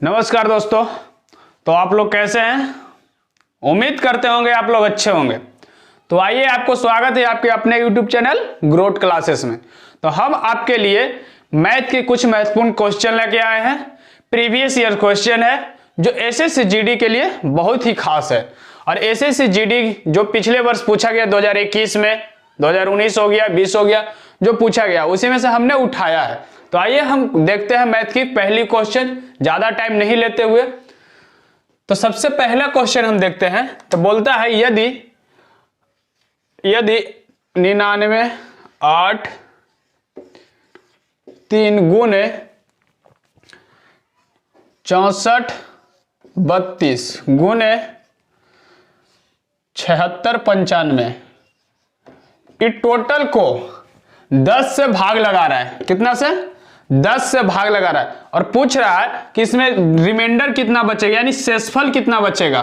नमस्कार दोस्तों। तो आप लोग कैसे हैं? उम्मीद करते होंगे आप लोग अच्छे होंगे। तो आइए, आपको स्वागत है आपके अपने YouTube चैनल ग्रोथ क्लासेस में। तो हम आपके लिए मैथ के कुछ महत्वपूर्ण क्वेश्चन लेके आए हैं। प्रीवियस ईयर क्वेश्चन है जो एसएससी जीडी के लिए बहुत ही खास है। और एसएससी जीडी जो पिछले वर्ष पूछा गया 2021 में, 2019 हो गया, 20 हो गया, जो पूछा गया उसी में से हमने उठाया है। तो आइए हम देखते हैं मैथ की पहली क्वेश्चन, ज्यादा टाइम नहीं लेते हुए। तो सबसे पहला क्वेश्चन हम देखते हैं। तो बोलता है यदि 99 8 3 गुने 64 32 गुने 76 95 इस टोटल को 10 से भाग लगा रहा है। कितना से? 10 से भाग लगा रहा है और पूछ रहा है कि इसमें रिमाइंडर कितना बचेगा, यानी शेषफल कितना बचेगा।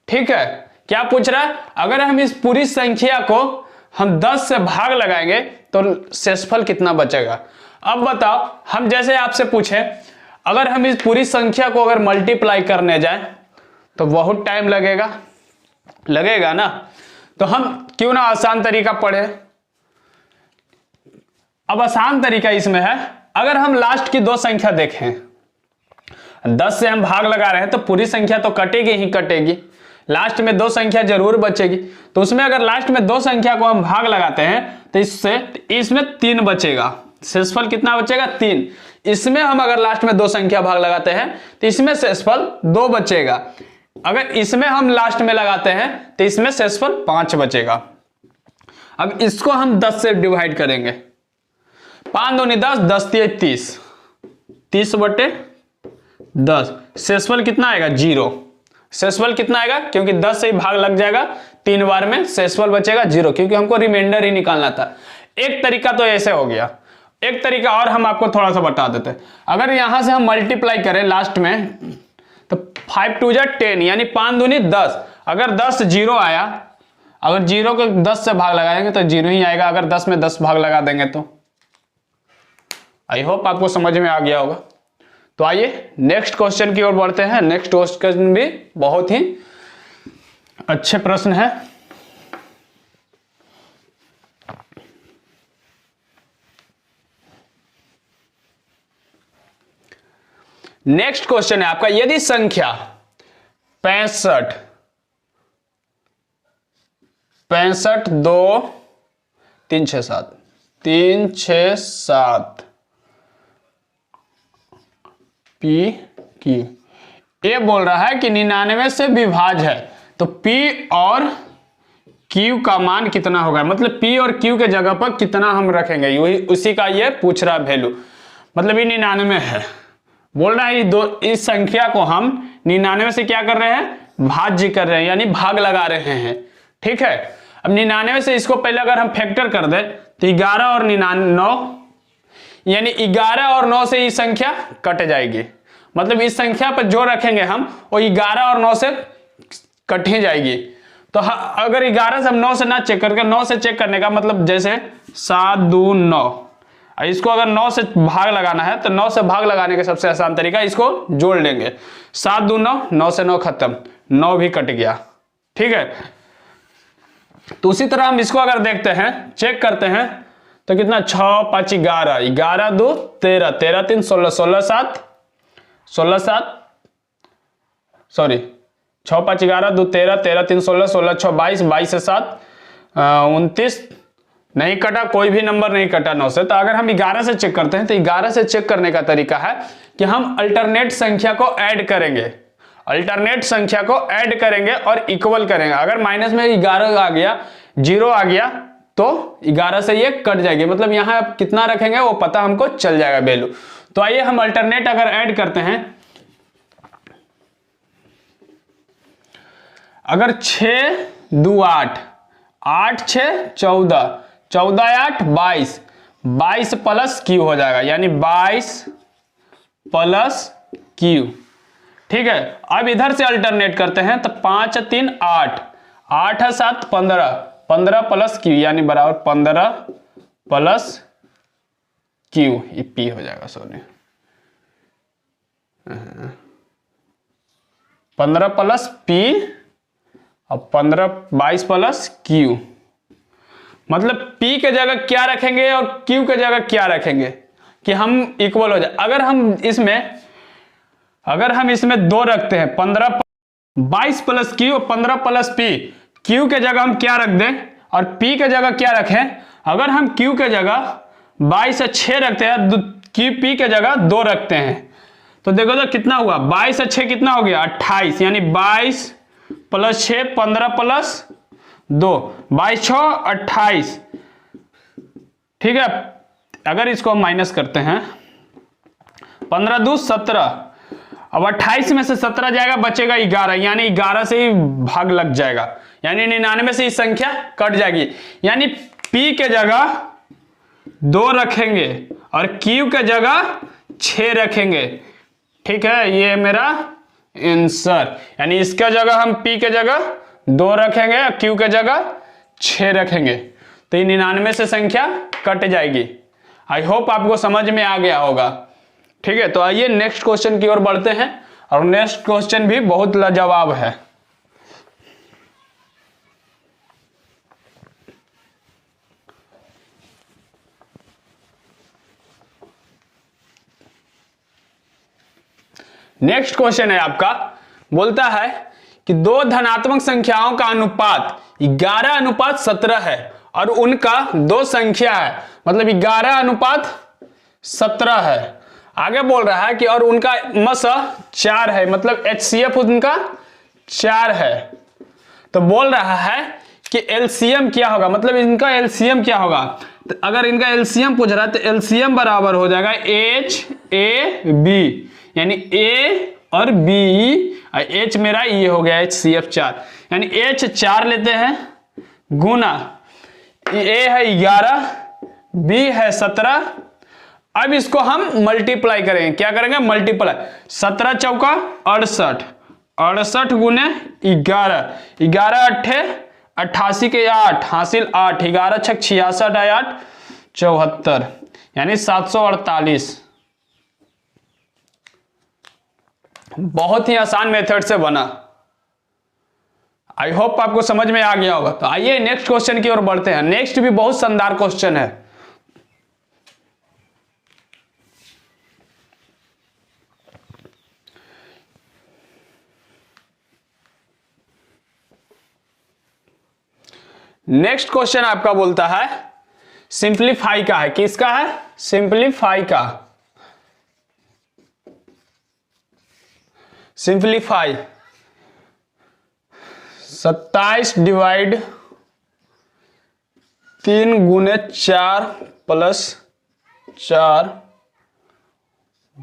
ठीक है, क्या पूछ रहा है? अगर हम इस पूरी संख्या को हम 10 से भाग लगाएंगे तो शेषफल कितना बचेगा। अब बताओ, हम जैसे आपसे पूछे अगर हम इस पूरी संख्या को अगर मल्टीप्लाई करने जाएं तो बहुत टाइम लगेगा ना। तो हम क्यों ना आसान तरीका पढ़े। अब आसान तरीका इसमें है, अगर हम लास्ट की दो संख्या देखें, 10 से हम भाग लगा रहे हैं तो पूरी संख्या तो कटेगी ही कटेगी, लास्ट में दो संख्या जरूर बचेगी। तो उसमें अगर लास्ट में दो संख्या को हम भाग लगाते हैं तो इसमें 3 बचेगा। शेषफल कितना बचेगा? 3। इसमें हम अगर लास्ट में दो संख्या भाग लगाते हैं तो इसमें शेषफल 2 बचेगा। अगर इसमें हम लास्ट में लगाते हैं तो इसमें शेषफल 5 बचेगा। अब इसको हम 10 से डिवाइड करेंगे। 5 दूनी 10, 10 3 30, 30 बटे 10। शेषफल कितना आएगा? 0। शेषफल कितना आएगा? क्योंकि 10 से ही भाग लग जाएगा 3 बार में, शेषफल बचेगा 0, क्योंकि हमको रिमाइंडर ही निकालना था। एक तरीका तो ऐसे हो गया। एक तरीका और हम आपको थोड़ा सा बता देते हैं। अगर यहां से हम मल्टीप्लाई करें लास्ट में तो 5 2 10, यानी 5 दूनी 10। अगर 10 0 आया, अगर 0 को 10 से भाग लगाएंगे तो 0 ही आएगा। अगर 10 में 10 भाग लगा देंगे तो आई होप आपको समझ में आ गया होगा। तो आइए नेक्स्ट क्वेश्चन की ओर बढ़ते हैं। नेक्स्ट क्वेश्चन भी बहुत ही अच्छे प्रश्न है। नेक्स्ट क्वेश्चन है आपका, यदि संख्या 65 2 3 6 7 3 6 7 P Q, ये बोल रहा है कि 99 से विभाज्य है, तो P और Q का मान कितना होगा। मतलब P और Q के जगह पर कितना हम रखेंगे, उसी का ये पूछ रहा वैल्यू। मतलब ये 99 है, बोल रहा है इस संख्या को हम 99 से क्या कर रहे हैं? भाज्य कर रहे हैं, यानी भाग लगा रहे हैं। ठीक है, अब 99 से इसको पहले अगर हम फैक्टर कर दें तो 11 और 9, यानी 11 और 9 से ये संख्या कट जाएगी। मतलब इस संख्या पर जो रखेंगे हम वो 11 और 9 से कट ही जाएगी। तो अगर 11 से हम 9 से ना चेक करके 9 से चेक करने का मतलब जैसे 7 2 9, इसको अगर 9 से भाग लगाना है तो 9 से भाग लगाने का सबसे आसान तरीका, इसको जोड़ लेंगे। 7 2 9, 9 से 9 खत्म, 9 भी कट गया। ठीक है, तो उसी तरह हम इसको अगर देखते हैं, चेक करते हैं तो कितना? 6 5 11, 11 2 13, 13 3 16, 16 7 16 7 सॉरी 6 5 11 2 13, 13 3 16, 16 6 22, 22 से 7 29, नहीं कटा, कोई भी नंबर नहीं कटा 9 से। तो अगर हम 11 से चेक करते हैं तो 11 से चेक करने का तरीका है कि हम अल्टरनेट संख्या को ऐड करेंगे। अल्टरनेट संख्या को ऐड करेंगे और इक्वल करेंगे। अगर माइनस में 11 आ गया, 0 आ गया तो 11 से ये कट जाएगी। मतलब यहां आप कितना रखेंगे वो पता हमको चल जाएगा वैल्यू। तो आइए हम अल्टरनेट अगर ऐड करते हैं, अगर 6 2 8, 8 6 14, 14 8 22, 22 प्लस Q हो जाएगा, यानी 22 प्लस Q। ठीक है, अब इधर से अल्टरनेट करते हैं तो 5 3 8, 8 7 15, 15 प्लस Q यानी बराबर 15 प्लस Q, ये P हो जाएगा। सॉरी 15 प्लस पी और 22 प्लस क्यू। मतलब P के जगह क्या रखेंगे और Q के जगह क्या रखेंगे कि हम इक्वल हो जाए। अगर हम इसमें 2 रखते हैं, 22 प्लस Q और 15 प्लस P, Q के जगह हम क्या रख दें और P के जगह क्या रखें। अगर हम Q के जगह 22 से 6 रखते हैं, P के जगह 2 रखते हैं, तो देखो तो कितना हुआ, 22 से 6 कितना हो गया 28, यानी 22 प्लस 6 15 प्लस 2, 22 6 28। ठीक है, अगर इसको हम माइनस करते हैं, 15 2 17, अब 28 में से 17 जाएगा, बचेगा 11, यानी 11 से ही भाग लग जाएगा, यानी 99 से ही संख्या कट जाएगी। यानी P के जगह 2 रखेंगे और Q के जगह 6 रखेंगे। ठीक है, ये मेरा आंसर, यानी इसका जगह हम P के जगह 2 रखेंगे और Q के जगह 6 रखेंगे, तो ये 99 से संख्या कट जाएगी। आई होप आपको समझ में आ गया होगा। ठीक है, तो आइए नेक्स्ट क्वेश्चन की ओर बढ़ते हैं, और नेक्स्ट क्वेश्चन भी बहुत लाजवाब है। नेक्स्ट क्वेश्चन है आपका, बोलता है कि 2 धनात्मक संख्याओं का अनुपात 11:17 है और उनका 2 संख्या है, मतलब 11:17 है। आगे बोल रहा है कि और उनका मस 4 है, मतलब HCF उनका 4 है। तो बोल रहा है कि एलसीएम क्या होगा, मतलब इनका एलसीएम क्या होगा। तो अगर इनका एलसीएम पूछ रहा है तो एलसीएम बराबर हो जाएगा HAB, यानी A और B, H मेरा ये हो गया HCF 4, यानी H 4 लेते हैं गुना A है 11, B है 17। अब इसको हम मल्टीप्लाई करेंगे, क्या करेंगे मल्टीप्लाई, 17 चौका 68, 68 गुने 11, 11 अट्ठे 88 के 8 हासिल 8, 11 छक 66 8 74, यानी 748। बहुत ही आसान मेथड से बना। आई होप आपको समझ में आ गया होगा। तो आइए नेक्स्ट क्वेश्चन की ओर बढ़ते हैं। नेक्स्ट भी बहुत शानदार क्वेश्चन है। नेक्स्ट क्वेश्चन आपका बोलता है सिंप्लीफाई का है, किसका है, सिंप्लीफाई का। सिंप्लीफाई 27 डिवाइड 3 गुने 4 प्लस 4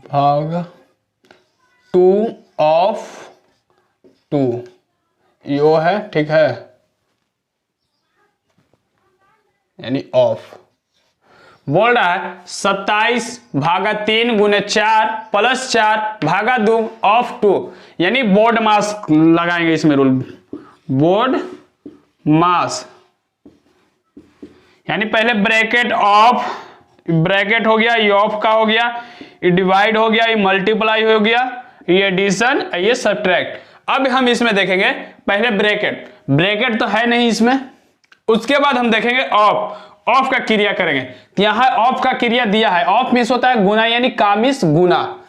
भाग 2 ऑफ 2 यो है, ठीक है, यानी ऑफ। बोल रहा है 27 भागा 3 गुने 4 प्लस 4 भागा 2 ऑफ 2, यानी बोर्ड मास लगाएंगे इसमें रूल, बोर्ड मास, यानी पहले ब्रैकेट ऑफ, ब्रैकेट हो गया, ये ऑफ का हो गया, ये डिवाइड हो गया, ये मल्टीप्लाई हो गया, ये एडिशन, ये सब्ट्रैक्ट। अब हम इसमें देखेंगे पहले ब्रैकेट, ब्रैकेट तो है नहीं इसमें, उसके बाद हम देखेंगे ऑफ, ऑफ का क्रिया करेंगे। तो यहां ऑफ का क्रिया दिया है, ऑफ मीन्स होता है गुना, यानी कामिस गुना,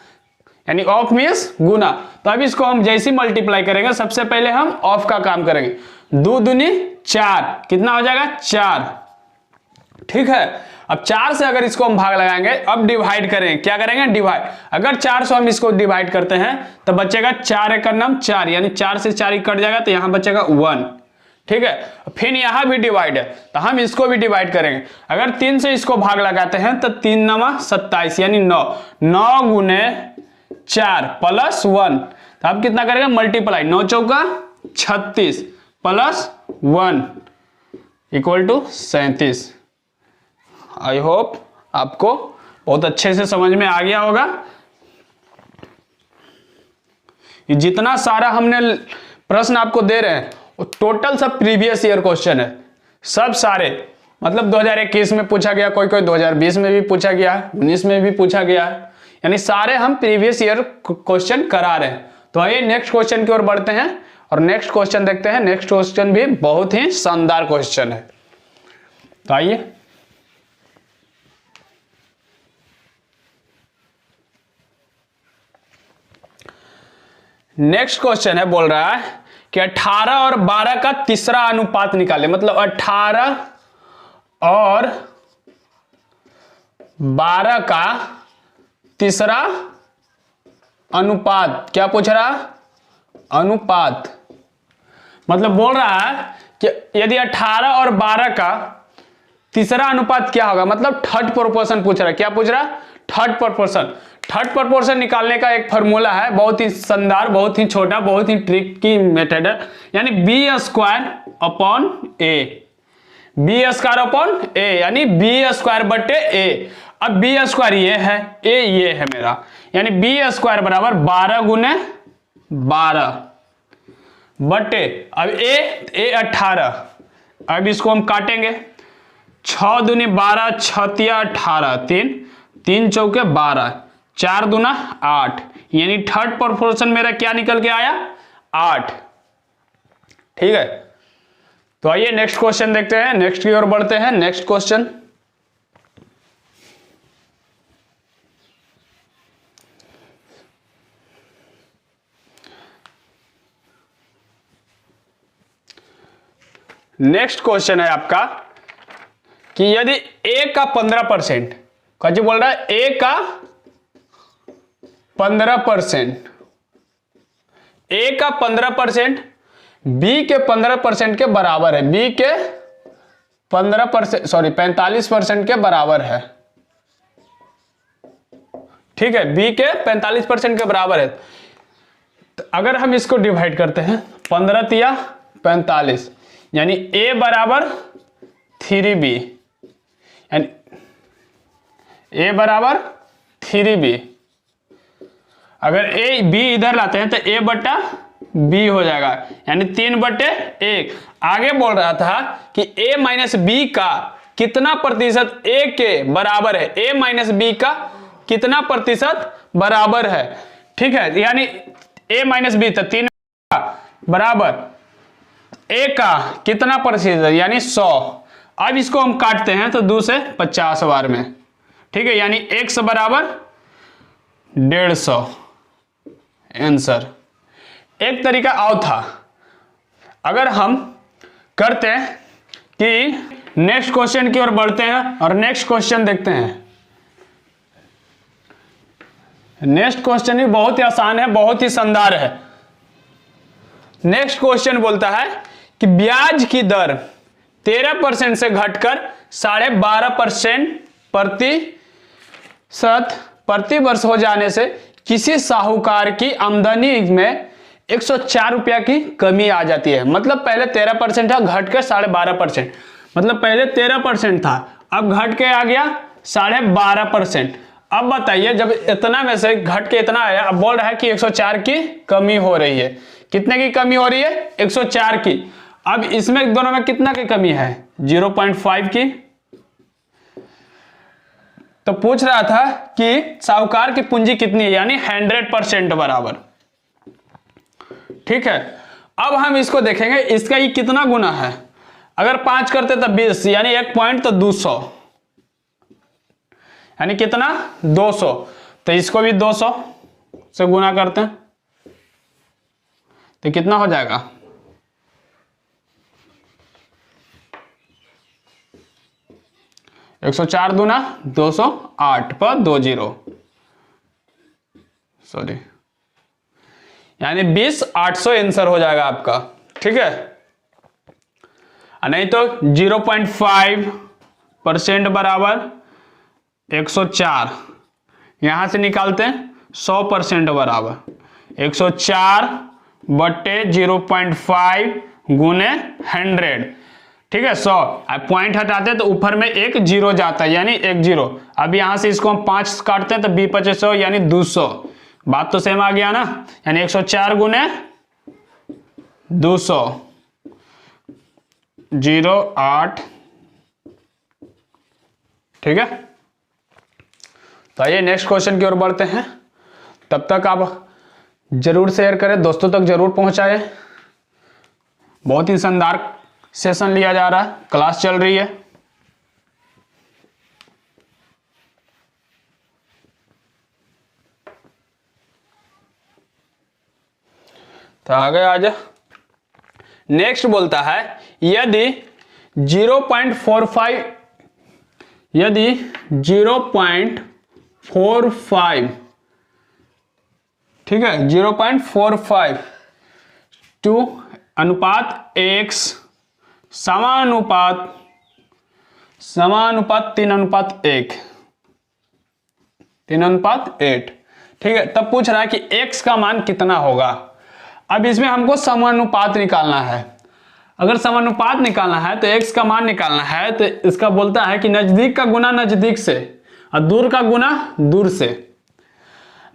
यानी ऑफ मीन्स गुना। तो अब इसको हम जैसे मल्टीप्लाई करेंगे, सबसे पहले हम ऑफ का काम करेंगे, 2 दूनी 4, कितना हो जाएगा 4, ठीक है। अब 4 से अगर इसको हम भाग लगाएंगे, अब डिवाइड करेंगे, क्या करेंगे डिवाइड, अगर 4 से हम इसको डिवाइड करते हैं तो बचेगा 4 एक नाम 4, यानी 4 से 4 ही कट जाएगा, तो यहां बचेगा 1, ठीक है। फिर यहां भी डिवाइड है, तो हम इसको भी डिवाइड करेंगे। अगर 3 से इसको भाग लगाते हैं तो 3 9 27, यानी 9, 9 गुने 4 प्लस 1, तो अब कितना करेगा मल्टीप्लाई, 9 चौका 36 plus 1 equal to 37। I hope आपको बहुत अच्छे से समझ में आ गया होगा। ये जितना सारा हमने प्रश्न आपको दे रहे हैं वो टोटल सब प्रीवियस ईयर क्वेश्चन है, सब सारे, मतलब 2021 में पूछा गया, कोई 2020 में भी पूछा गया है, 19 में भी पूछा गया है, यानी सारे हम प्रीवियस ईयर क्वेश्चन करा रहे हैं। तो आइए नेक्स्ट क्वेश्चन की ओर बढ़ते हैं और नेक्स्ट क्वेश्चन देखते हैं। नेक्स्ट क्वेश्चन भी बहुत ही शानदार क्वेश्चन है। तो आइए नेक्स्ट क्वेश्चन है, बोल रहा है कि 18 और 12 का तीसरा अनुपात निकाले। मतलब 18 और 12 का तीसरा अनुपात। क्या पूछ रहा? अनुपात। मतलब बोल रहा है कि यदि 18 और 12 का तीसरा अनुपात क्या होगा, मतलब थर्ड प्रोपोर्शन पूछ रहा है। क्या पूछ रहा? Third proportion. थर्ड प्रोपोर्शन निकालने का एक फॉर्मूला है, बहुत ही शानदार, बहुत ही छोटा, बहुत ही ट्रिकी मेथड है, यानी बी स्क्वायर अपॉन ए। बी स्क्वायर अपॉन ए यानी बी स्क्वायर बटे ए। अब बी स्क्वायर ये है, ए ये है मेरा, यानी बी स्क्वायर बराबर 12 गुने 12 बटे अब ए 18। अब इसको हम काटेंगे, 6 दूनी 12, 6 18, 3 चौके 12, 4 दूना 8, यानी थर्ड प्रोपोर्शन मेरा क्या निकल के आया? 8। ठीक है, तो आइए नेक्स्ट क्वेश्चन देखते हैं, नेक्स्ट की ओर बढ़ते हैं। नेक्स्ट क्वेश्चन, नेक्स्ट क्वेश्चन है आपका कि यदि ए का 15%, कैसे बोल रहा है? ए का 15%, ए का 15% बी के 15% के बराबर है, बी के 15% सॉरी 45% के बराबर है। ठीक है, बी के 45% के बराबर है। तो अगर हम इसको डिवाइड करते हैं, 15 तिया 45, यानी ए बराबर 3b, यानी ए बराबर 3b। अगर ए बी इधर लाते हैं तो ए बटा बी हो जाएगा, यानी 3/1। आगे बोल रहा था कि a माइनस बी का कितना प्रतिशत a के बराबर है, a माइनस बी का कितना प्रतिशत बराबर है। ठीक है, यानी a माइनस बी तो 3 बराबर a का कितना प्रतिशत, यानी 100। अब इसको हम काटते हैं तो 2 से 50 बार में। ठीक है, यानी x बराबर 150 आंसर। एक तरीका और था, अगर हम करते हैं कि नेक्स्ट क्वेश्चन की ओर बढ़ते हैं और नेक्स्ट क्वेश्चन देखते हैं। नेक्स्ट क्वेश्चन भी बहुत ही आसान है, बहुत ही शानदार है। नेक्स्ट क्वेश्चन बोलता है कि ब्याज की दर 13% से घटकर 12.5% प्रति वर्ष हो जाने से किसी साहूकार की आमदनी में 104 रुपया की कमी आ जाती है। मतलब पहले 13% था, घटकर 12.5%। मतलब पहले 13% था, अब घट के आ गया 12.5%। अब बताइए, जब इतना में से घट के इतना आया, अब बोल रहा है कि 104 की कमी हो रही है। कितने की कमी हो रही है? 104 की। अब इसमें दोनों में कितना की कमी है? 0.5 की। तो पूछ रहा था कि साहूकार की पूंजी कितनी है, यानी 100% बराबर। ठीक है, अब हम इसको देखेंगे, इसका ये कितना गुना है। अगर 5 करते तो 20, यानी 1 पॉइंट तो 200, यानी कितना? 200। तो इसको भी 200 से गुना करते हैं तो कितना हो जाएगा? एक 104 दूना 208 पर 2 0, सॉरी, यानी 20,800 आंसर हो जाएगा आपका। ठीक है, नहीं तो 0.5% बराबर 104, यहां से निकालते हैं 100% बराबर 104 बटे 0.5 गुने 100। ठीक है, 100। अब पॉइंट हटाते हैं तो ऊपर में एक 0 जाता है, यानी 1 0। अब यहां से इसको हम 5 काटते हैं तो 20×5 यानी 200। बात तो सेम आ गया ना, यानी 104 गुने 200 08। ठीक है, तो आइए नेक्स्ट क्वेश्चन की ओर बढ़ते हैं। तब तक आप जरूर शेयर करें, दोस्तों तक जरूर पहुंचाएं। बहुत ही शानदार सेशन लिया जा रहा है, क्लास चल रही है। तो आगे आ जा। नेक्स्ट बोलता है यदि 0.45 यदि 0.45 ठीक है 0.45 टू अनुपात x समानुपात 3:1 3:8 ठीक है। तब पूछ रहा है कि x का मान कितना होगा। अब इसमें हमको समानुपात निकालना है। अगर समानुपात निकालना है तो x का मान निकालना है तो इसका बोलता है कि नजदीक का गुना नजदीक से और दूर का गुना दूर से।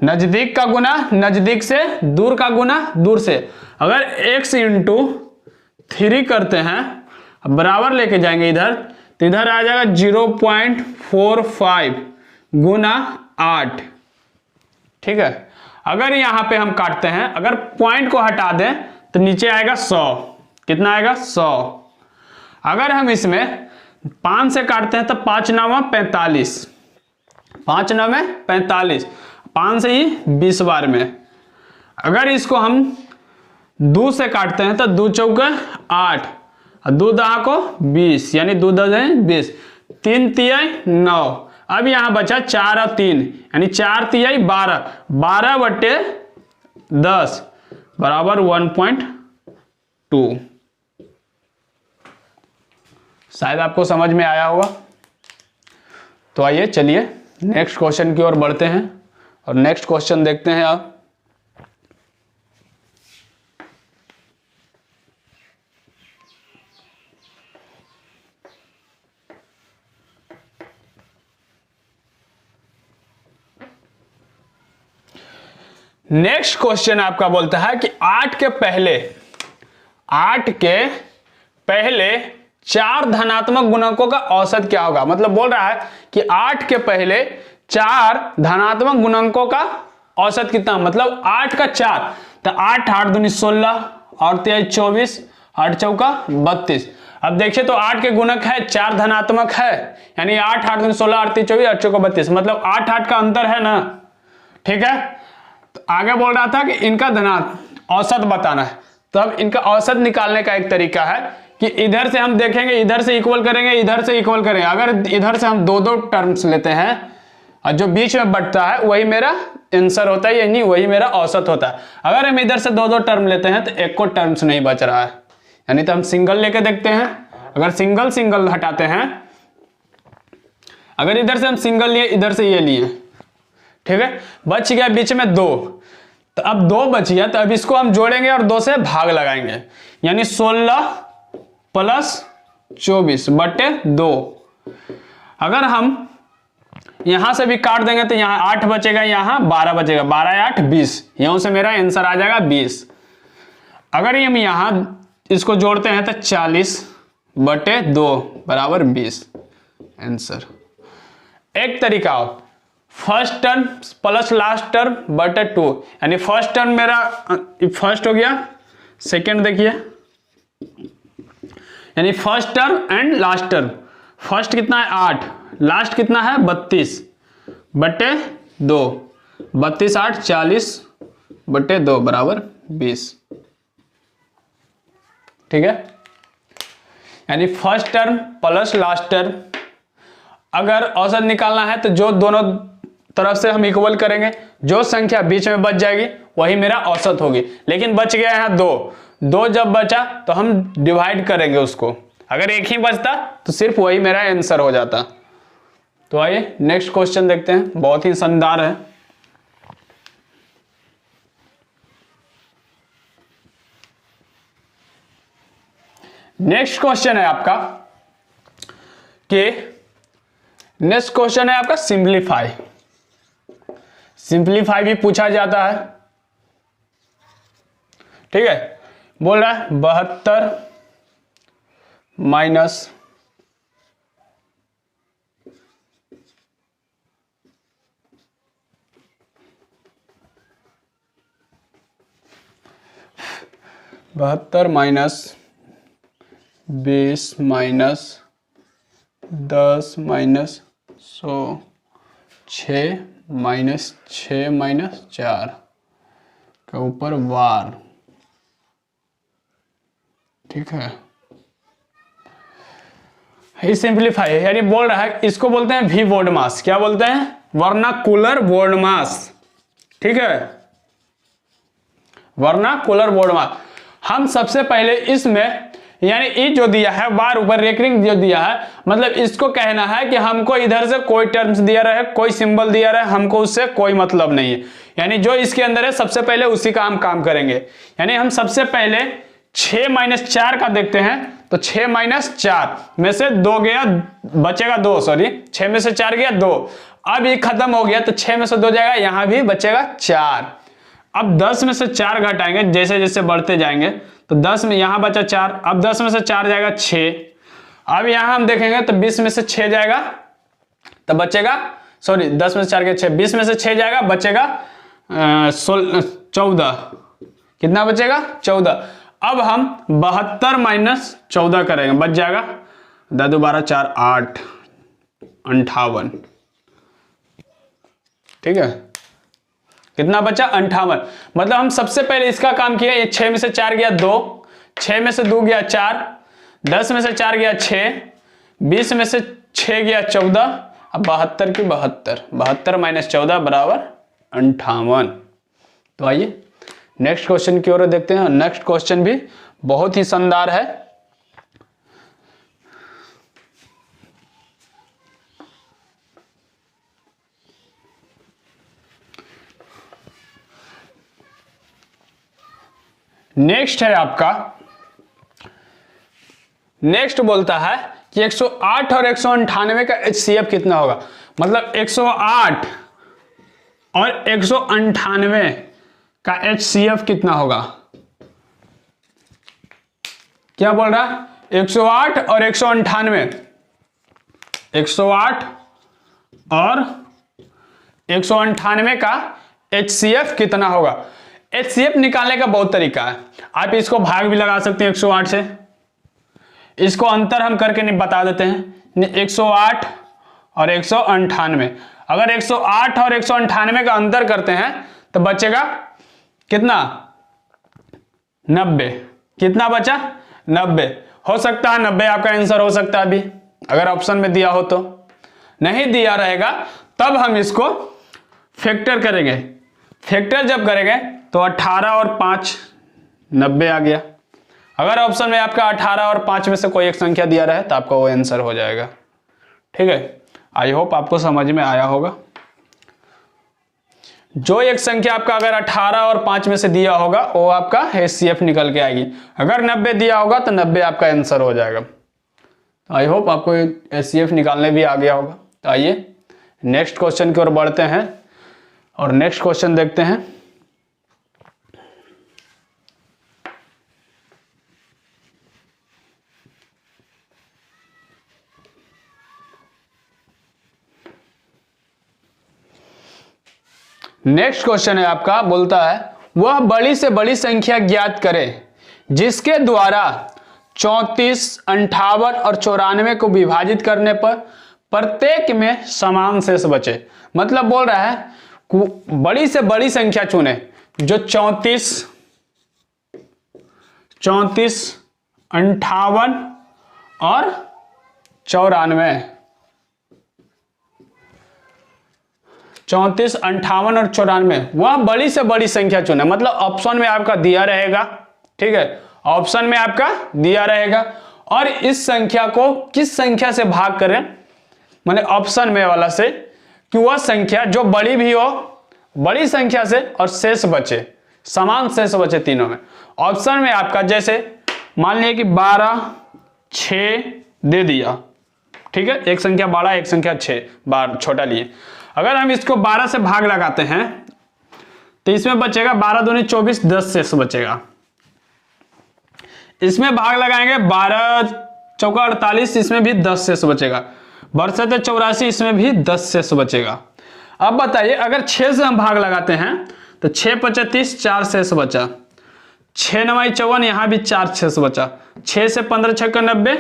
नजदीक का गुना नजदीक से, दूर का गुना दूर से। अगर x इंटू 3 करते हैं बराबर लेके जाएंगे इधर, तो इधर आ जाएगा 0.45 गुना 8 ठीक है। अगर यहां पे हम काटते हैं, अगर पॉइंट को हटा दें तो नीचे आएगा 100। कितना आएगा 100। अगर हम इसमें 5 से काटते हैं तो 5 9 45 5 9 45 5 से ही 20 बार में। अगर इसको हम 2 से काटते हैं तो 2 चौके 8 और 2 दहा को 20 यानी 2 10 20 3 तिहाई 9। अब यहां बचा 4 और 3 यानी 4 तिहाई 12 12 बटे 10 बराबर 1.2। शायद आपको समझ में आया होगा। तो आइए चलिए नेक्स्ट क्वेश्चन की ओर बढ़ते हैं और नेक्स्ट क्वेश्चन देखते हैं आप। नेक्स्ट क्वेश्चन आपका बोलता है कि 8 के पहले 4 धनात्मक गुणकों का औसत क्या होगा। मतलब बोल रहा है कि 8 के पहले 4 धनात्मक गुणकों का औसत कितना, मतलब 8 का 4 तो 8 8 दूनी 16 और 23 24 8 चौका 32। अब देखिए तो 8 के गुणक है 4 धनात्मक है यानी 8 8 दूनी 16 8 23 24 8 चौका 32 मतलब 8 8 का अंतर है ना। ठीक है। तो आगे बोल रहा था कि इनका औसत बताना है। तो अब इनका औसत निकालने का एक तरीका है कि इधर से हम देखेंगे, इधर से इक्वल करेंगे, इधर से इक्वल करेंगे। अगर इधर से हम 2 टर्म्स लेते हैं और जो बीच में बढ़ता है वही मेरा आंसर होता है, यानी वही मेरा औसत होता है। अगर हम इधर से 2 टर्म लेते हैं तो एक को टर्म्स नहीं बच रहा है, यानी तो हम सिंगल लेके देखते हैं। अगर सिंगल हटाते हैं, अगर इधर से हम सिंगल लिए, इधर से ये लिए, ठीक है, बच गया बीच में 2। तो अब 2 बच गया तो अब इसको हम जोड़ेंगे और 2 से भाग लगाएंगे यानी 16 प्लस 24 बटे 2। अगर हम यहां से भी काट देंगे तो यहां 8 बचेगा, यहां 12 बचेगा, 12 8 20, यहां से मेरा आंसर आ जाएगा 20। अगर हम यहां इसको जोड़ते हैं तो 40 बटे 2 बराबर 20 आंसर। एक तरीका हो first term plus last term बटे 2 यानी फर्स्ट टर्म मेरा फर्स्ट हो गया, सेकंड देखिए यानी first term and last term. First कितना है 8, लास्ट कितना है 32 बटे 2, 32 8 40 बटे 2 बराबर 20। ठीक है, यानी first term plus last term. अगर औसत निकालना है तो जो दोनों तरफ से हम इक्वल करेंगे, जो संख्या बीच में बच जाएगी वही मेरा औसत होगी। लेकिन बच गया है 2 जब बचा तो हम डिवाइड करेंगे उसको। अगर एक ही बचता तो सिर्फ वही मेरा आंसर हो जाता। तो आइए नेक्स्ट क्वेश्चन देखते हैं, बहुत ही शानदार है। नेक्स्ट क्वेश्चन है आपका सिंप्लीफाई भी पूछा जाता है। ठीक है, बोल रहा है 72 minus 1 72 minus 20 minus 10 minus 100, 6 minus 6 minus 4 के ऊपर वार। ठीक है, ये सिंप्लीफाई है, यानी बोल रहा है इसको बोलते हैं वी बोर्ड मास। क्या बोलते हैं? वर्नाकुलर बोर्ड मास। ठीक है, वर्नाकुलर बोर्ड मास। हम सबसे पहले इसमें यानी ये जो दिया है बार ऊपर रेकरिंग जो दिया है, मतलब इसको कहना है कि हमको इधर से कोई टर्म्स दिया रहे, कोई सिंबल दिया रहे, हमको उससे कोई मतलब नहीं है। यानी जो इसके अंदर है सबसे पहले उसी का हम काम करेंगे। यानी हम सबसे पहले 6 माइनस 4 का देखते हैं, तो 6 माइनस 4 में से 2 गया, बचेगा 2, सॉरी 6 में से 4 गया 2। अब ये खत्म हो गया तो 6 में से 2 जाएगा, यहां भी बचेगा 4। अब 10 में से 4 घटाएंगे जैसे जैसे बढ़ते जाएंगे, तो 10 में यहां बचा 4, अब 10 में से 4 जाएगा 6। अब यहां हम देखेंगे तो 20 में से 6 जाएगा तो बचेगा, सॉरी 10 में से 4 गया 6, 20 में से 6 जाएगा बचेगा 14। कितना बचेगा? 14। अब हम 72 माइनस 14 करेंगे, बच जाएगा 10 2 12 4 8 58। ठीक है, कितना बचा? 58। मतलब हम सबसे पहले इसका काम किया, ये 6 में से 4 गया 2, 6 में से 2 गया 4, 10 में से 4 गया 6, 20 में से 6 गया 14, अब 72 की 72, 72 माइनस 14 बराबर 58। तो आइए नेक्स्ट क्वेश्चन की ओर देखते हैं। नेक्स्ट क्वेश्चन भी बहुत ही शानदार है। नेक्स्ट है आपका, नेक्स्ट बोलता है कि 108 और 198 का HCF कितना होगा। मतलब 108 और 198 का HCF कितना होगा। क्या बोल रहा है? 108 और 198, 108 और 198 का HCF कितना होगा। HCF निकालने का बहुत तरीका है, आप इसको भाग भी लगा सकते हैं 108 से, इसको अंतर हम करके नहीं बता देते हैं। 108 और 198, अगर 108 और 198 का अंतर करते हैं तो बचेगा कितना? 90। कितना बचा? 90। हो सकता है 90 आपका आंसर हो सकता है अभी, अगर ऑप्शन में दिया हो तो। नहीं दिया रहेगा तब हम इसको फैक्टर करेंगे। फैक्टर जब करेंगे तो 18 और 5 90 आ गया। अगर ऑप्शन में आपका 18 और 5 में से कोई एक संख्या दिया रहे तो आपका वो आंसर हो जाएगा। ठीक है, आई होप आपको समझ में आया होगा। जो एक संख्या आपका अगर 18 और 5 में से दिया होगा वो आपका HCF निकल के आएगी। अगर 90 दिया होगा तो 90 आपका आंसर हो जाएगा। तो आई होप आपको HCF निकालने भी आ गया होगा। तो आइए नेक्स्ट क्वेश्चन की ओर बढ़ते हैं और नेक्स्ट क्वेश्चन देखते हैं। नेक्स्ट क्वेश्चन है आपका, बोलता है वह बड़ी से बड़ी संख्या ज्ञात करें जिसके द्वारा 34, 58 और 94 को विभाजित करने पर प्रत्येक में समान शेष बचे। मतलब बोल रहा है बड़ी से बड़ी संख्या चुने जो 34, 58 और 94, 34, 58 और 94 वह बड़ी से बड़ी संख्या चुने। मतलब ऑप्शन में आपका दिया रहेगा, ठीक है, ऑप्शन में आपका दिया रहेगा और इस संख्या को किस संख्या से भाग करें, माने ऑप्शन में वाला से, कि वह संख्या जो बड़ी भी हो, बड़ी संख्या से और शेष बचे, समान शेष बचे तीनों में। ऑप्शन में आपका जैसे मान लिया कि 12, 6 दे दिया, ठीक है, एक संख्या बड़ा एक संख्या 6 बार छोटा लिए। अगर हम इसको 12 से भाग लगाते हैं तो इसमें बचेगा 12 दूनी 24, 10 शेष बचेगा। इसमें भाग लगाएंगे 12 चौका 48, इसमें भी 10 शेष बचेगा। बरसते 84, इसमें भी 10 शेष बचेगा। अब बताइए अगर 6 से हम भाग लगाते हैं तो 6 25 30, 4 शेष बचा, 6 9 54, यहाँ भी 4 शेष बचा, 6 से 15 6 90,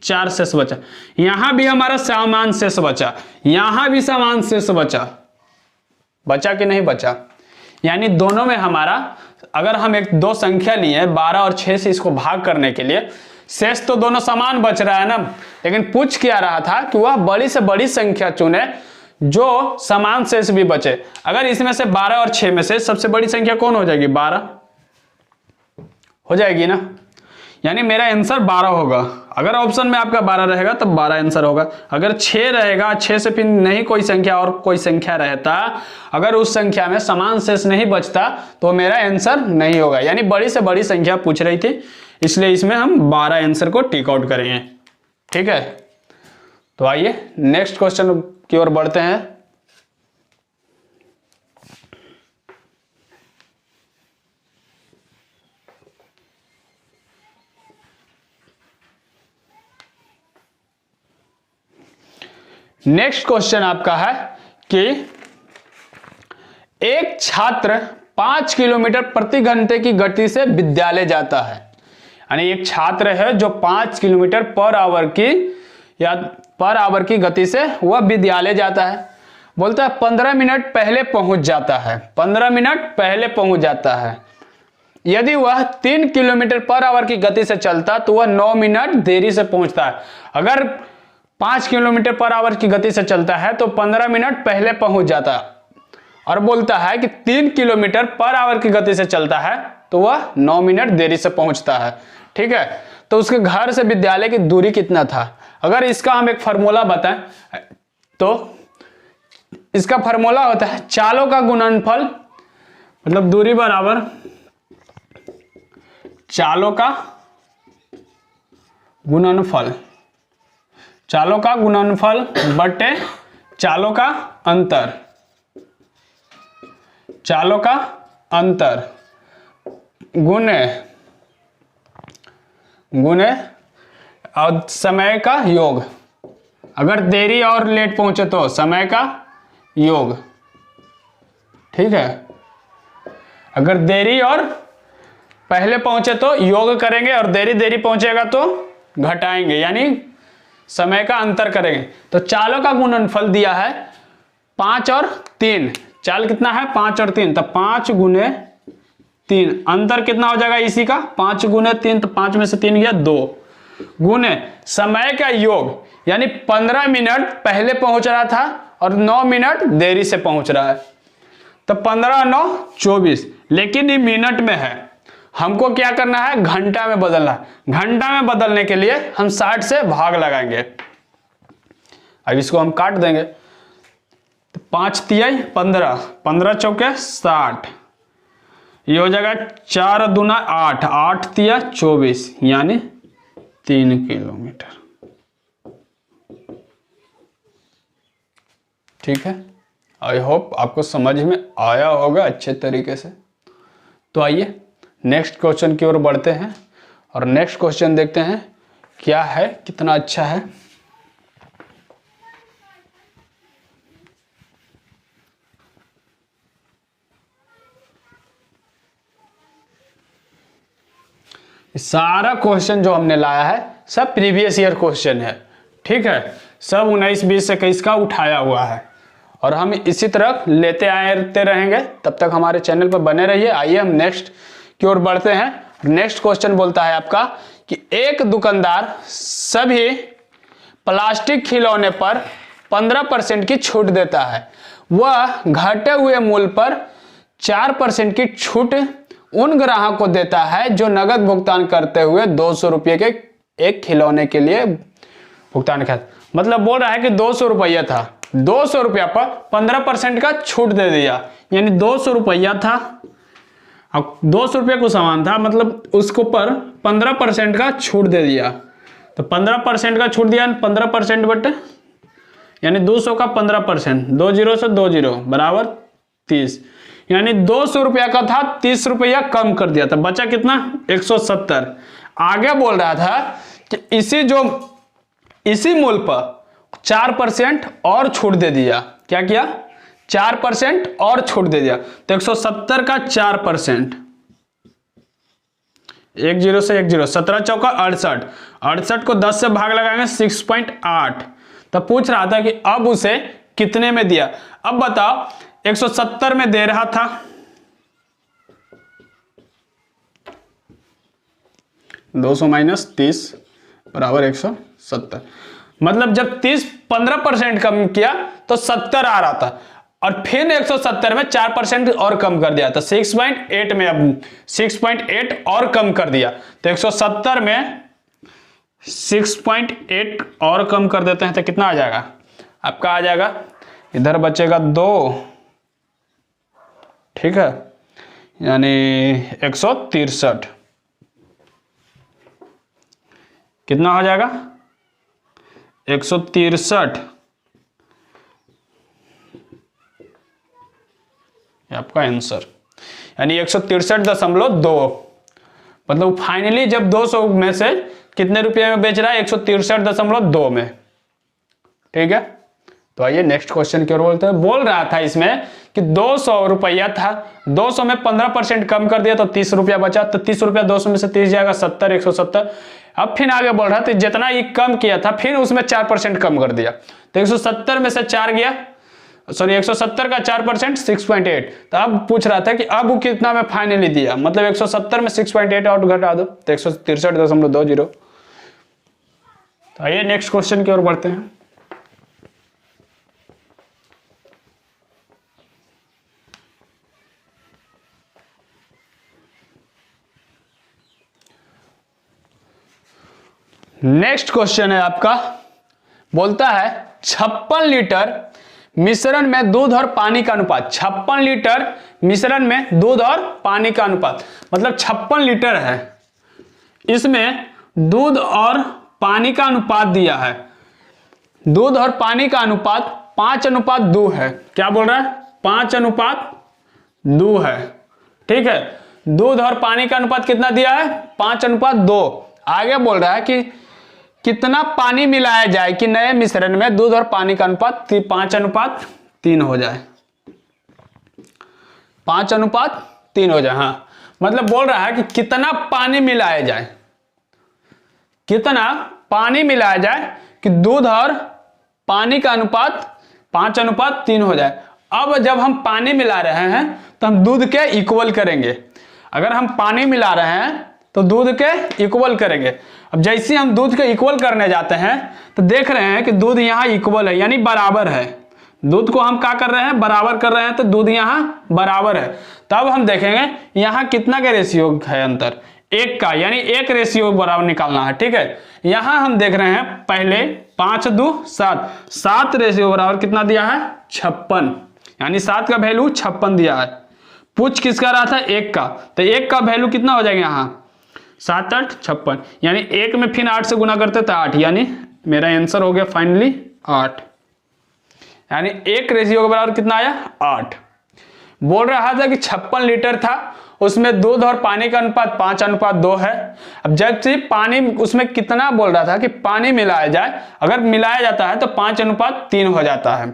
4 शेष बचा। यहाँ भी हमारा समान शेष बचा, यहाँ भी समान शेष बचा, बचा कि नहीं बचा? यानी दोनों में हमारा, अगर हम एक दो संख्या लिए 12 और 6 से इसको भाग करने के लिए, शेष तो दोनों समान बच रहा है ना, लेकिन पूछ क्या रहा था कि वह बड़ी से बड़ी संख्या चुने जो समान शेष भी बचे। अगर इसमें से 12 और 6 में से सबसे बड़ी संख्या कौन हो जाएगी? 12 हो जाएगी ना, यानी मेरा आंसर 12 होगा। अगर ऑप्शन में आपका 12 रहेगा तब 12 आंसर होगा। अगर 6 रहेगा, 6 से फिर नहीं कोई संख्या और कोई संख्या रहता, अगर उस संख्या में समान शेष नहीं बचता तो मेरा आंसर नहीं होगा। यानी बड़ी से बड़ी संख्या पूछ रही थी, इसलिए इसमें हम 12 आंसर को टिक आउट करेंगे। ठीक है, तो आइए नेक्स्ट क्वेश्चन की ओर बढ़ते हैं। नेक्स्ट क्वेश्चन आपका है कि एक छात्र 5 किलोमीटर प्रति घंटे की गति से विद्यालय जाता है। यानी एक छात्र है जो 5 किलोमीटर पर आवर की गति से वह विद्यालय जाता है। बोलता है 15 मिनट पहले पहुंच जाता है, 15 मिनट पहले पहुंच जाता है। यदि वह 3 किलोमीटर पर आवर की गति से चलता तो वह 9 मिनट देरी से पहुंचता है। अगर 5 किलोमीटर पर आवर की गति से चलता है तो 15 मिनट पहले पहुंच जाता है, और बोलता है कि 3 किलोमीटर पर आवर की गति से चलता है तो वह 9 मिनट देरी से पहुंचता है। ठीक है, तो उसके घर से विद्यालय की दूरी कितना था? अगर इसका हम एक फार्मूला बताएं तो इसका फार्मूला होता है चालों का गुणनफल, मतलब दूरी बराबर चालों का गुणनफल, चालों का गुणनफल बटे चालों का अंतर, चालों का अंतर गुणे और समय का योग। अगर देरी और लेट पहुंचे तो समय का योग। ठीक है, अगर देरी और पहले पहुंचे तो योग करेंगे, और देरी पहुंचेगा तो घटाएंगे, यानी समय का अंतर करेंगे। तो चालों का गुणनफल दिया है 5 और 3, चाल कितना है? 5 और 3, तो 5 गुने 3, अंतर कितना हो जाएगा इसी का? 5 गुने 3, तो 5 में से 3 गया 2, गुने समय का योग, यानी 15 मिनट पहले पहुंच रहा था और 9 मिनट देरी से पहुंच रहा है, तो 15 9 24, लेकिन ये मिनट में है, हमको क्या करना है? घंटा में बदलना है। घंटा में बदलने के लिए हम 60 से भाग लगाएंगे। अब इसको हम काट देंगे, तो 5 तिहाई 15, 15 चौके 60, ये हो जाएगा 4 दूना 8, 8 तिया 24, यानी 3 किलोमीटर। ठीक है, आई होप आपको समझ में आया होगा अच्छे तरीके से। तो आइए नेक्स्ट क्वेश्चन की ओर बढ़ते हैं और नेक्स्ट क्वेश्चन देखते हैं क्या है, कितना अच्छा है। सारा क्वेश्चन जो हमने लाया है सब प्रीवियस ईयर क्वेश्चन है। ठीक है, सब 19 20 21 का उठाया हुआ है, और हम इसी तरह लेते आते रहेंगे। तब तक हमारे चैनल पर बने रहिए। आइए हम नेक्स्ट की ओर बढ़ते हैं। नेक्स्ट क्वेश्चन बोलता है आपका कि एक दुकानदार सभी प्लास्टिक खिलौने पर 15% की छूट देता है। वह घटे हुए मूल्य पर 4% की छूट उन ग्राहक को देता है जो नगद भुगतान करते हुए 200 रुपये के एक खिलौने के लिए भुगतान कर। मतलब बोल रहा है कि 200 रुपया था, 200 रुपया पर 15% का छूट दे दिया, यानी 200 रुपया था, अब 200 रुपये को सामान था, मतलब उसको पर 15% का छूट दे दिया। तो 15% का छूट दिया, 15% बटे यानी 200 का 15%, 2 0 से 2 0 बराबर 30, यानी 200 रुपया का था, 30 रुपया कम कर दिया, तो बचा कितना? 170। आगे बोल रहा था कि इसी मूल्य पर 4% और छूट दे दिया। क्या किया? 4% और छूट दे दिया, तो 170 का 4%, एक जीरो से एक जीरो, 17 चौका 68, 68 को 10 से भाग लगाएंगे 6.8। तब पूछ रहा था कि अब उसे कितने में दिया। अब बताओ 170 में दे रहा था, 200 माइनस 30 बराबर 170। मतलब जब 15% कम किया तो 70 आ रहा था, और फिर 170 में 4% और कम कर दिया, तो 6.8 में अब 6.8 और कम कर दिया, तो 170 में 6.8 और कम कर देते हैं तो कितना आ जाएगा आपका, आ जाएगा इधर बचेगा 2, ठीक है, यानी 163। कितना हो जाएगा 163, आपका आंसर, यानी 163.2। मतलब फाइनली जब 200 में से कितने रुपए में बेच रहा है, 163.2 में। ठीक है, तो आइए नेक्स्ट क्वेश्चन की ओर बोलते हैं। बोल रहा था इसमें कि 200 रुपया था, 200 में 15% कम कर दिया तो 30 रुपया बचा, तो 30 रुपया 200 में से 30 जाएगा 70, 170। अब फिर आगे बढ़ रहा था, जितना ये कम किया था फिर उसमें 4% कम कर दिया, तो 170 में से 4 गया, सॉरी 170 का 4% 6.8। तो अब पूछ रहा था कि अब वो कितना में फाइनली दिया, मतलब 170 में 6.8 आउट घटा दो तो 163.20। तो आइए नेक्स्ट क्वेश्चन की ओर बढ़ते हैं। नेक्स्ट क्वेश्चन है आपका, बोलता है 56 लीटर मिश्रण में दूध और पानी का अनुपात। 56 लीटर मिश्रण में दूध और पानी का अनुपात, मतलब 56 लीटर है, इसमें दूध और पानी का अनुपात दिया है। दूध और पानी का अनुपात 5:2 है। क्या बोल रहा है, 5:2 है। ठीक है, दूध और पानी का अनुपात कितना दिया है, 5:2। आगे बोल रहा है कि कितना पानी मिलाया जाए कि नए मिश्रण में दूध और पानी का अनुपात 5:3 हो जाए, 5:3 हो जाए। हाँ, मतलब बोल रहा है कि कितना पानी मिलाया जाए, कितना पानी मिलाया जाए कि दूध और पानी का अनुपात 5:3 हो जाए। अब जब हम पानी मिला रहे हैं तो हम दूध के इक्वल करेंगे। अगर हम पानी मिला रहे हैं तो दूध के इक्वल करेंगे। अब जैसे हम दूध के इक्वल करने जाते हैं तो देख रहे हैं कि दूध यहाँ इक्वल है, यानी बराबर है। दूध को हम क्या कर रहे हैं, बराबर कर रहे हैं, तो दूध यहाँ बराबर है। तब हम देखेंगे यहाँ कितना का रेशियो है अंतर, 1 का, यानी 1 रेशियो बराबर निकालना है। ठीक है, यहाँ हम देख रहे हैं पहले 5:2 7, 7 रेशियो बराबर कितना दिया है, 56, यानी 7 का वैल्यू 56 दिया है। पूछ किसका रहा था, 1 का, तो 1 का वैल्यू कितना हो जाएगा यहाँ 7 8 56, यानी 1 में फिर 8 से गुना करते तो 8, यानी मेरा आंसर हो गया फाइनली 8, यानी 1 रेशियो के बराबर कितना आया 8। बोल रहा था कि 56 लीटर था, उसमें दूध और पानी का अनुपात 5:2 है। अब जब से पानी उसमें कितना बोल रहा था कि पानी मिलाया जाए, अगर मिलाया जाता है तो 5:3 हो जाता है।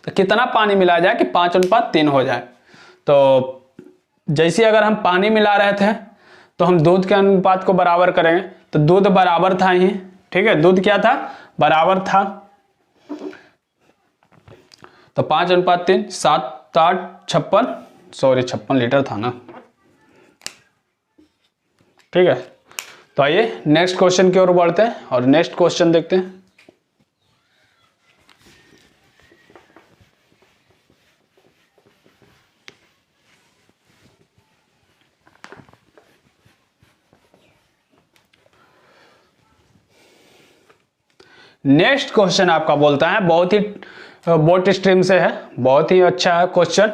तो कितना पानी मिलाया जाए कि 5:3 हो जाए। तो जैसे अगर हम पानी मिला रहे थे तो हम दूध के अनुपात को बराबर करेंगे, तो दूध बराबर था ही। ठीक है, दूध क्या था, बराबर था, तो 5:3 7 8 56, सॉरी 56 लीटर था ना। ठीक है, तो आइए नेक्स्ट क्वेश्चन की ओर बढ़ते हैं और नेक्स्ट क्वेश्चन देखते हैं। नेक्स्ट क्वेश्चन आपका बोलता है, बहुत ही बोट स्ट्रीम से है, बहुत ही अच्छा है क्वेश्चन।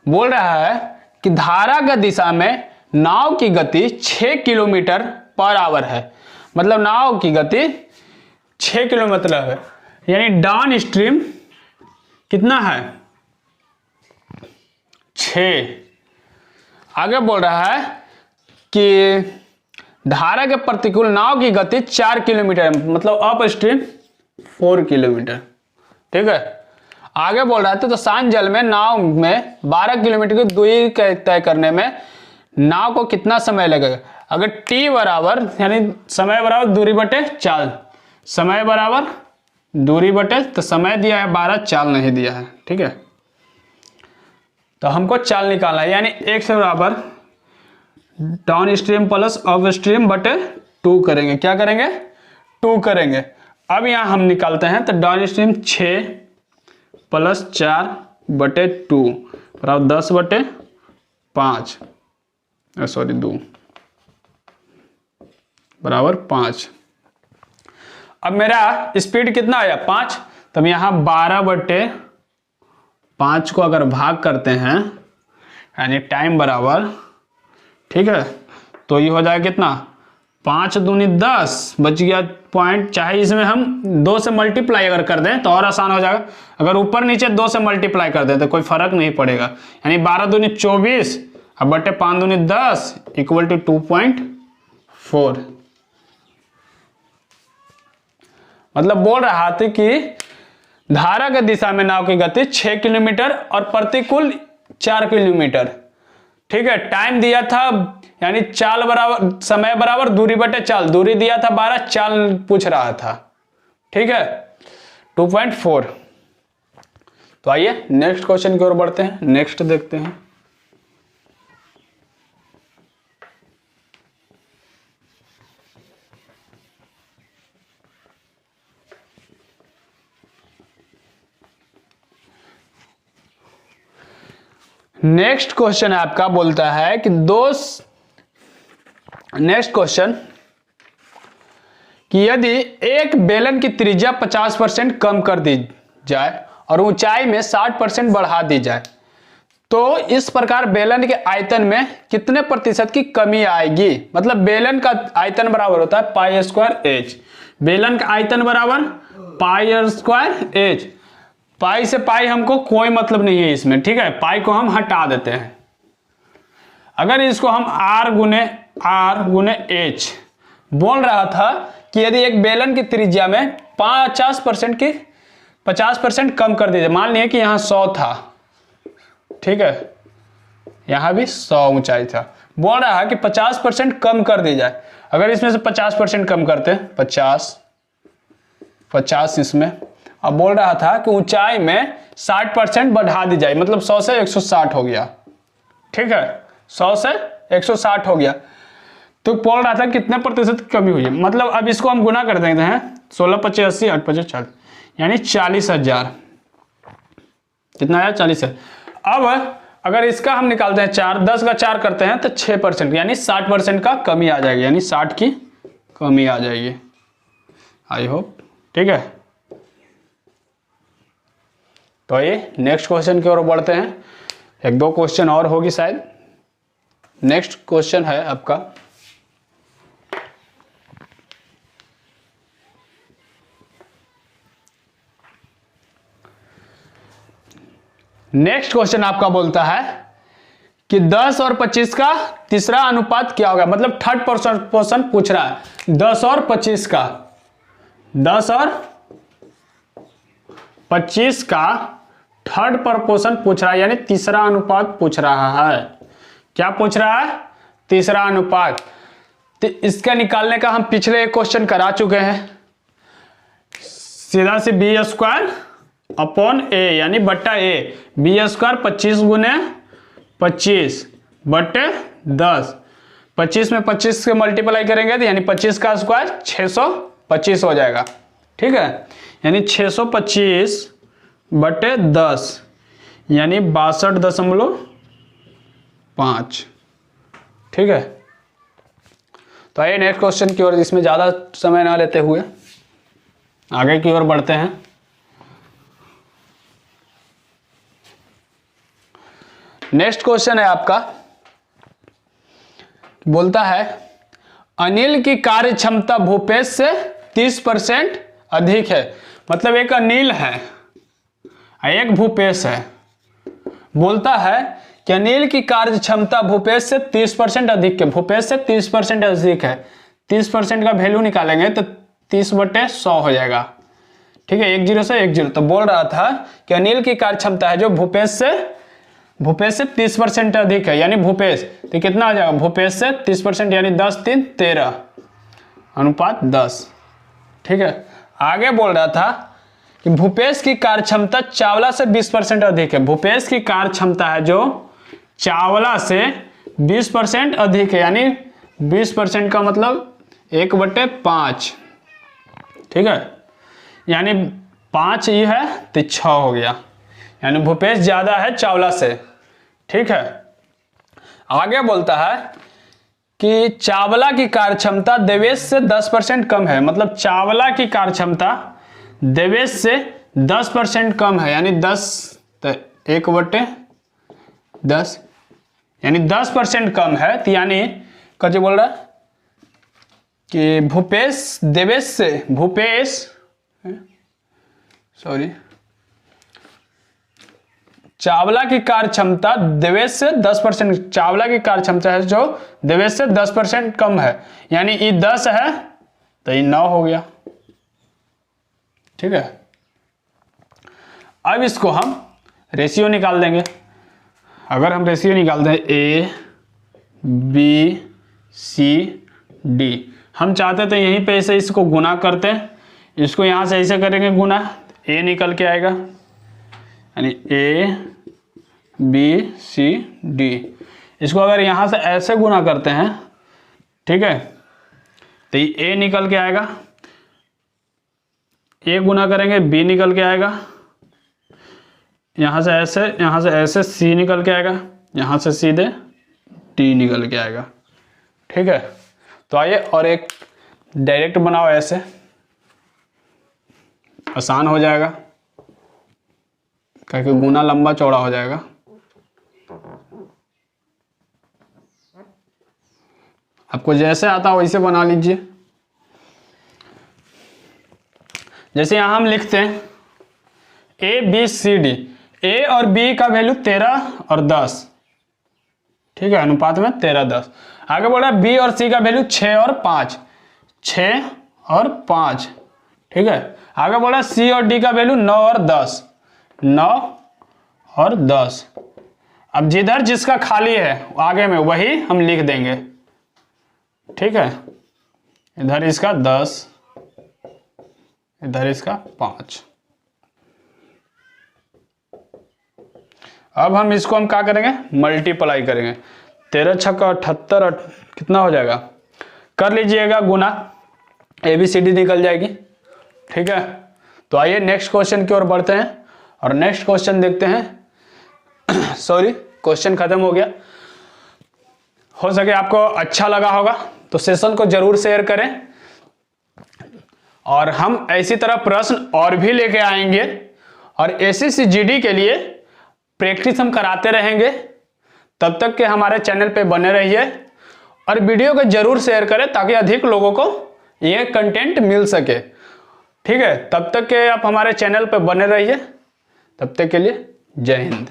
बोल रहा है कि धारागत दिशा में नाव की गति 6 किलोमीटर पर आवर है। मतलब नाव की गति 6 किलोमीटर है, यानी डाउन स्ट्रीम कितना है 6। आगे बोल रहा है कि धारा के प्रतिकूल नाव की गति 4 किलोमीटर, मतलब अप स्ट्रीम 4 किलोमीटर। ठीक है, आगे बोल रहा था तो शांत जल में नाव में 12 किलोमीटर की दूरी तय करने में नाव को कितना समय लगेगा। अगर t बराबर यानी समय बराबर दूरी बटे चाल, समय बराबर दूरी बटे, तो समय दिया है 12, चाल नहीं दिया है, ठीक है। तो हमको चाल निकालना है, यानी x बराबर down stream plus up stream बटे 2 करेंगे। क्या करेंगे, 2 करेंगे। अब यहाँ हम निकालते हैं, तो डाउन स्ट्रीम 6 प्लस 4 बटे 2 बराबर 10 बटे 5, सॉरी 2 बराबर 5। अब मेरा स्पीड कितना आया 5, तब यहाँ 12 बटे 5 को अगर भाग करते हैं यानी टाइम बराबर, ठीक है, तो ये हो जाएगा कितना 5 दूनी 10 बच गया पॉइंट। चाहे इसमें हम 2 से मल्टीप्लाई अगर कर दें तो और आसान हो जाएगा, अगर ऊपर नीचे 2 से मल्टीप्लाई कर दें तो कोई फर्क नहीं पड़ेगा। यानी 12 दूनी 24 अब बटे 5 दूनी 10 इक्वल टू 2.4। मतलब बोल रहा था कि धारा की दिशा में नाव की गति 6 किलोमीटर और प्रतिकूल 4 किलोमीटर, ठीक है। टाइम दिया था यानी चाल बराबर समय बराबर दूरी बटे चाल, दूरी दिया था 12, चाल पूछ रहा था, ठीक है 2.4। तो आइए नेक्स्ट क्वेश्चन की ओर बढ़ते हैं, नेक्स्ट देखते हैं। नेक्स्ट क्वेश्चन आपका बोलता है कि नेक्स्ट क्वेश्चन कि यदि एक बेलन की त्रिज्या 50% कम कर दी जाए और ऊंचाई में 60% बढ़ा दी जाए तो इस प्रकार बेलन के आयतन में कितने प्रतिशत की कमी आएगी। मतलब बेलन का आयतन बराबर होता है पाई स्क्वायर एच, बेलन का आयतन बराबर पाई स्क्वायर एच। पाई से पाई हमको कोई मतलब नहीं है इसमें, ठीक है, पाई को हम हटा देते हैं। अगर इसको हम आर गुने एच बोल रहा था कि यदि एक बेलन की त्रिज्या में 50% कम कर दीजिए, मान लिया कि यहाँ 100 था, ठीक है, यहाँ भी 100 ऊंचाई था, बोल रहा है कि 50% कम कर दी जाए। अगर इसमें से 50% कम करते हैं 50 इसमें, अब बोल रहा था कि ऊंचाई में 60% बढ़ा दी जाए, मतलब 100 से 160 हो गया, ठीक है, 100 से 160 हो गया। तो बोल रहा था कितने प्रतिशत की कमी हुई है। मतलब अब इसको हम गुना कर देते हैं 16 25 80 8 25 40 यानी 40,000। कितना आया 40 है। अब अगर इसका हम निकालते हैं 10 का 4 करते हैं तो 6% यानी 60% का कमी आ जाएगी, यानी 60 की कमी आ जाएगी। आई होप, ठीक है। तो ये नेक्स्ट क्वेश्चन की ओर बढ़ते हैं, 1-2 क्वेश्चन और होगी शायद। नेक्स्ट क्वेश्चन है आपका आपका बोलता है कि 10 और 25 का तीसरा अनुपात क्या होगा। मतलब थर्ड पर्सन पूछ रहा है 10 और 25 का, 10 और 25 का थर्ड पर्सन पूछ रहा है, यानी तीसरा अनुपात पूछ रहा है। क्या पूछ रहा है, तीसरा अनुपात। तो इसका निकालने का हम पिछले एक क्वेश्चन करा चुके हैं, सीधा से बी स्क्वायर अपॉन ए यानी बट्टा ए, बी स्क्वायर 25 गुने 25 बट्टे 10, 25 में 25 से मल्टीप्लाई करेंगे तो यानी 25 का स्क्वायर 625 हो जाएगा, ठीक है, यानी 625 बटे 10 यानी 62.5, ठीक है। तो आइए नेक्स्ट क्वेश्चन की ओर, इसमें ज़्यादा समय ना लेते हुए आगे की ओर बढ़ते हैं। नेक्स्ट क्वेश्चन है आपका, बोलता है अनिल की कार्य क्षमता भूपेश से 30% अधिक है। मतलब एक अनिल है एक भूपेश है, बोलता है कि अनिल की कार्य क्षमता भूपेश से 30% अधिक है, भूपेश से 30% अधिक है। 30% का वैल्यू निकालेंगे तो 30/100 हो जाएगा, ठीक है, 10 से 10। तो बोल रहा था कि अनिल की कार्य क्षमता है जो भूपेश से भूपेश से 30% अधिक है, यानी भूपेश, तो कितना हो जाएगा, भूपेश से 30% यानी 10 3 13 अनुपात 10। ठीक है, आगे बोल रहा था कि भूपेश की कार्यक्षमता चावला से 20% अधिक है। भूपेश की कार्यक्षमता है जो चावला से 20% अधिक है, यानी 20% का मतलब 1/5। ठीक है, यानी 5 ये है तो 6 हो गया, यानी भूपेश ज्यादा है चावला से। ठीक है, आगे बोलता है कि चावला की कार्यक्षमता देवेश से 10% कम है, मतलब चावला की कार्यक्षमता देवेश से 10% कम है, यानी 10 तो 1/10 यानी 10% कम है। तो यानी कैसे बोल रहा है कि भूपेश देवेश से, चावला की कार्यक्षमता देवेश से 10%, चावला की कार्यक्षमता है जो देवेश से 10% कम है, यानी ये 10 है तो ये 9 हो गया। ठीक है, अब इसको हम रेशियो निकाल देंगे। अगर हम रेशियो निकाल दें A B C D, हम चाहते थे यहीं पे ऐसे इसको गुना करते हैं, इसको यहाँ से ऐसे करेंगे गुना, A निकल के आएगा, यानी A B C D। इसको अगर यहाँ से ऐसे गुना करते हैं, ठीक है, तो ये A निकल के आएगा, A गुना करेंगे B निकल के आएगा, यहाँ से ऐसे C निकल के आएगा, यहाँ से सीधे D निकल के आएगा। ठीक है, तो आइए और एक डायरेक्ट बनाओ, ऐसे आसान हो जाएगा क्योंकि गुना लंबा चौड़ा हो जाएगा। आपको जैसे आता हो वैसे बना लीजिए। जैसे यहां हम लिखते हैं A B C D, A और B का वैल्यू 13 और 10, ठीक है, अनुपात में 13 10। आगे बोल रहा है B और C का वैल्यू 6 और 5, 6 और 5। ठीक है, आगे बोल रहा है C और D का वैल्यू 9 और 10, 9 और 10। अब जिधर जिसका खाली है आगे में वही हम लिख देंगे। ठीक है, इधर इसका 10, इधर इसका 5। अब हम इसको हम क्या करेंगे, मल्टीप्लाई करेंगे। 13 छक्का 78 और कितना हो जाएगा, कर लीजिएगा गुना, ABCD निकल जाएगी। ठीक है, तो आइए नेक्स्ट क्वेश्चन की ओर बढ़ते हैं और नेक्स्ट क्वेश्चन देखते हैं। सॉरी, क्वेश्चन खत्म हो गया। हो सके आपको अच्छा लगा होगा तो सेशन को जरूर शेयर करें, और हम ऐसी तरह प्रश्न और भी लेके आएंगे, और SSC GD के लिए प्रैक्टिस हम कराते रहेंगे। तब तक के हमारे चैनल पे बने रहिए और वीडियो को जरूर शेयर करें ताकि अधिक लोगों को ये कंटेंट मिल सके। ठीक है, तब तक के आप हमारे चैनल पे बने रहिए। तब तक के लिए जय हिंद।